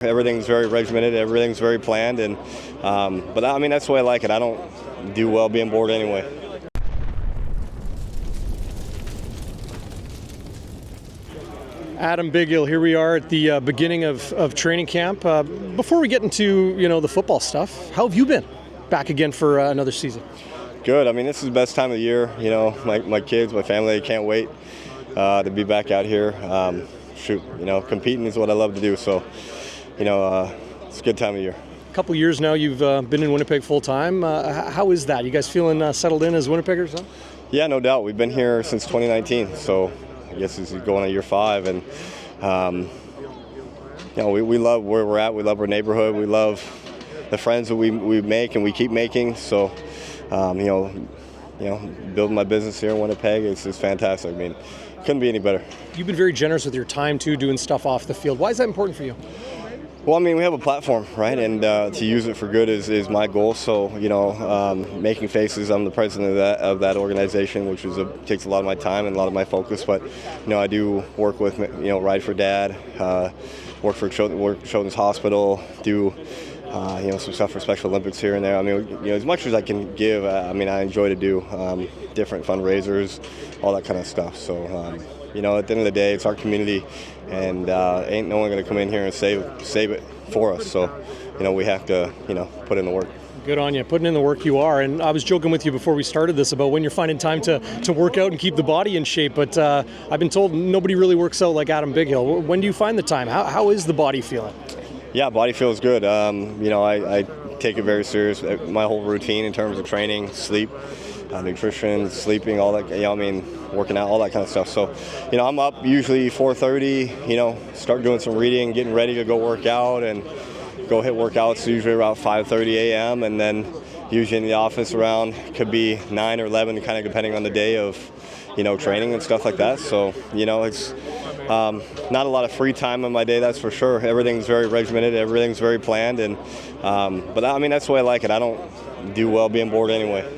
Everything's very regimented, everything's very planned, and but I mean that's the way I like it. I don't do well being bored anyway. Adam Bighill, here we are at the beginning of training camp. Before we get into the football stuff, how have you been? Back again for another season. Good. I mean, this is the best time of the year. My kids, my family, they can't wait to be back out here. Competing is what I love to do. So, it's a good time of year. A couple years now, you've been in Winnipeg full time. How is that? You guys feeling settled in as Winnipeggers? Huh? Yeah, no doubt. We've been here since 2019. So, I guess this is going on year 5, and we love where we're at. We love our neighborhood. We love the friends that we make and we keep making. So, building my business here in Winnipeg is fantastic. I mean, couldn't be any better. You've been very generous with your time too, doing stuff off the field. Why is that important for you? Well, I mean, we have a platform, right? And to use it for good is my goal. So, making faces, I'm the president of that organization, which takes a lot of my time and a lot of my focus. But, I do work with, Ride for Dad, work for Children's Hospital, do, some stuff for Special Olympics here and there. I mean, as much as I can give, I enjoy to do different fundraisers, all that kind of stuff. So, at the end of the day, it's our community, and ain't no one going to come in here and save it for us. So, we have to, put in the work. Good on you. Putting in the work you are. And I was joking with you before we started this about when you're finding time to work out and keep the body in shape. But I've been told nobody really works out like Adam Bighill. When do you find the time? How is the body feeling? Yeah, body feels good. I take it very serious. My whole routine in terms of training, sleep, nutrition, sleeping, all that, working out, all that kind of stuff. So, I'm up usually 4:30, start doing some reading, getting ready to go work out and go hit workouts usually around 5:30 a.m. and then usually in the office around, could be 9 or 11, kind of depending on the day of, training and stuff like that. So, it's not a lot of free time in my day, that's for sure. Everything's very regimented, everything's very planned, and but I mean that's the way I like it. I don't do well being bored anyway.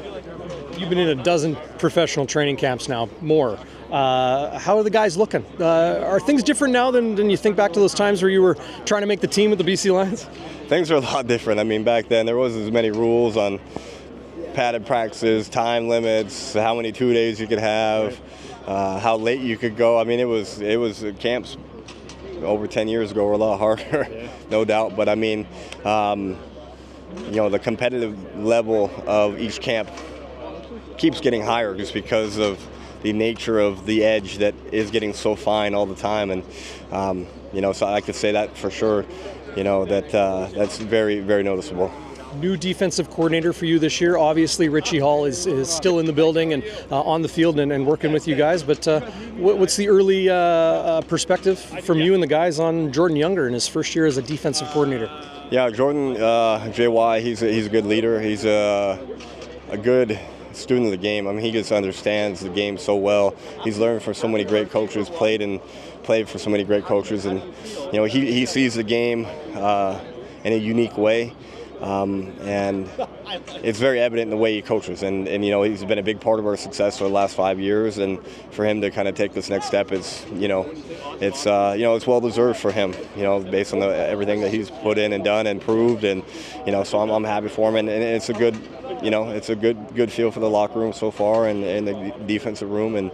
You've been in a dozen professional training camps now, more. How are the guys looking? Are things different now than you think back to those times where you were trying to make the team with the BC Lions? Things are a lot different. I mean, back then there wasn't as many rules on padded practices, time limits, how many 2 days you could have, how late you could go. I mean, it was camps over 10 years ago were a lot harder, no doubt. But I mean, the competitive level of each camp keeps getting higher just because of the nature of the edge that is getting so fine all the time. And, so I could say that for sure, that's very, very noticeable. New defensive coordinator for you this year. Obviously, Richie Hall is still in the building and on the field and working with you guys. But what's the early perspective from you and the guys on Jordan Younger in his first year as a defensive coordinator? Yeah, Jordan, JY, he's a good leader. He's a good student of the game. I mean, he just understands the game so well. He's learned from so many great coaches, played for so many great coaches, and he sees the game in a unique way. And it's very evident in the way he coaches, and he's been a big part of our success for the last 5 years, and for him to kind of take this next step is it's well deserved for him, based on everything that he's put in and done and proved, and so I'm happy for him, and it's a good it's a good feel for the locker room so far and the defensive room, and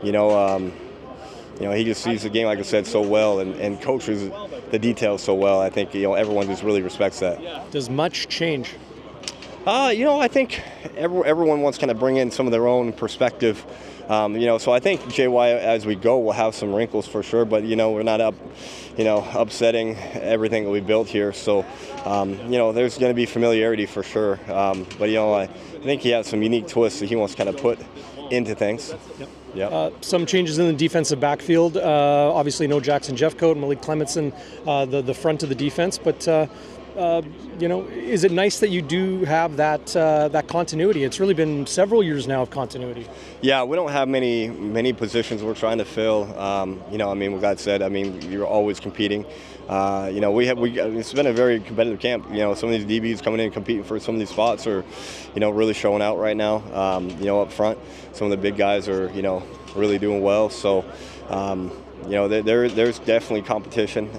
he just sees the game, like I said, so well, and coaches the details so well. I think everyone just really respects that. Does much change? I think everyone wants to kind of bring in some of their own perspective. So I think JY, as we go, will have some wrinkles for sure, but we're not upsetting everything that we built here. So there's going to be familiarity for sure. But I think he has some unique twists that he wants to kind of put into things. Yep. Yep. Some changes in the defensive backfield. Obviously, no Jackson Jeffcoat and Malik Clementson, the front of the defense. But is it nice that you do have that continuity? It's really been several years now of continuity. Yeah, we don't have many positions we're trying to fill. With that said, you're always competing. It's been a very competitive camp. Some of these DBs coming in competing for some of these spots are, really showing out right now. Up front, some of the big guys are, really doing well. So, there's definitely competition.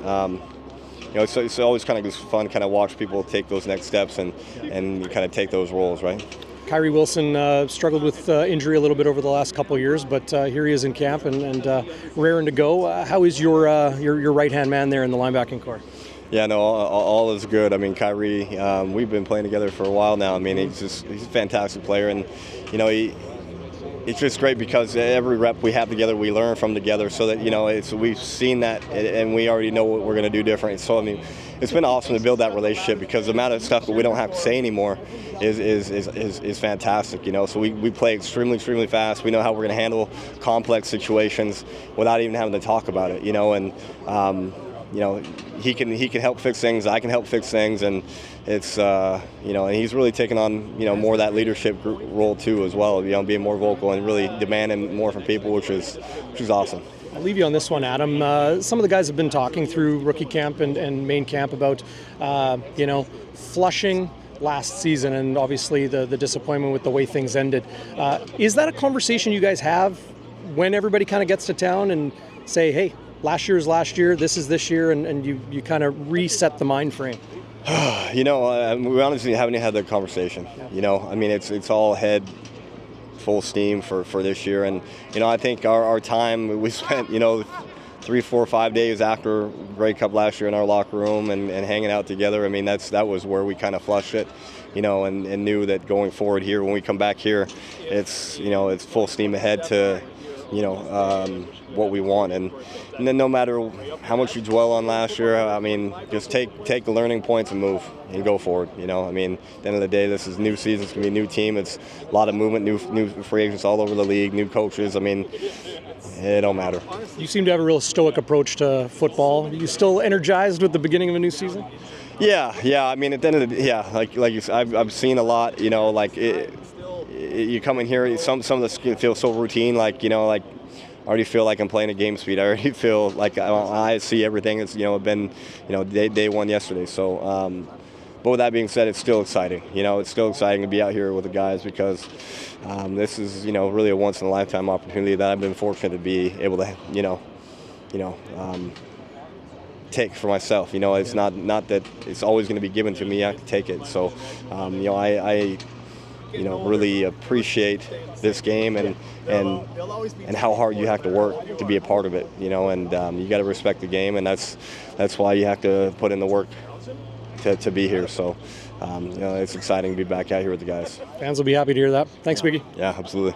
it's always kind of just fun, kind of watch people take those next steps and kind of take those roles, right? Kyrie Wilson struggled with injury a little bit over the last couple of years, but here he is in camp and raring to go. How is your right-hand man there in the linebacking core? Yeah, no, all is good. I mean, Kyrie, we've been playing together for a while now. I mean, he's a fantastic player, and it's just great because every rep we have together, we learn from together. So that we've seen that, and we already know what we're going to do different. So I mean, it's been awesome to build that relationship because the amount of stuff that we don't have to say anymore is fantastic. So we play extremely fast. We know how we're going to handle complex situations without even having to talk about it. And he can help fix things. I can help fix things, and it's and he's really taken on more of that leadership role too as well. Being more vocal and really demanding more from people, which is awesome. I'll leave you on this one, Adam. Some of the guys have been talking through rookie camp and main camp about Flushing last season and obviously the disappointment with the way things ended. Is that a conversation you guys have when everybody kind of gets to town and say, hey, last year is last year, this is this year, and you kind of reset the mind frame? We honestly haven't had that conversation. I mean, it's all head full steam for this year, and I think our time we spent 3, 4, 5 days after Grey Cup last year in our locker room and hanging out together. I mean, that was where we kind of flushed it, and knew that going forward here, when we come back here, it's full steam ahead to what we want, and then no matter how much you dwell on last year, I mean, just take the learning points and move and go forward. I mean, at the end of the day, this is new season. It's gonna be a new team. It's a lot of movement, new free agents all over the league, new coaches. I mean, it don't matter. You seem to have a real stoic approach to football. Are you still energized with the beginning of a new season? Yeah. I mean, at the end of the day, like you said, I've seen a lot. You come in here, some of this can feel so routine, I already feel like I'm playing at game speed. I already feel like I see everything. It's been day one yesterday. So, but with that being said, it's still exciting. It's still exciting to be out here with the guys because this is really a once in a lifetime opportunity that I've been fortunate to be able to take for myself. It's not that it's always going to be given to me. I have to take it. So, I really appreciate this game and how hard you have to work to be a part of it, and you got to respect the game, and that's why you have to put in the work to be here. So, it's exciting to be back out here with the guys. Fans will be happy to hear that. Thanks, Biggie. Yeah, absolutely.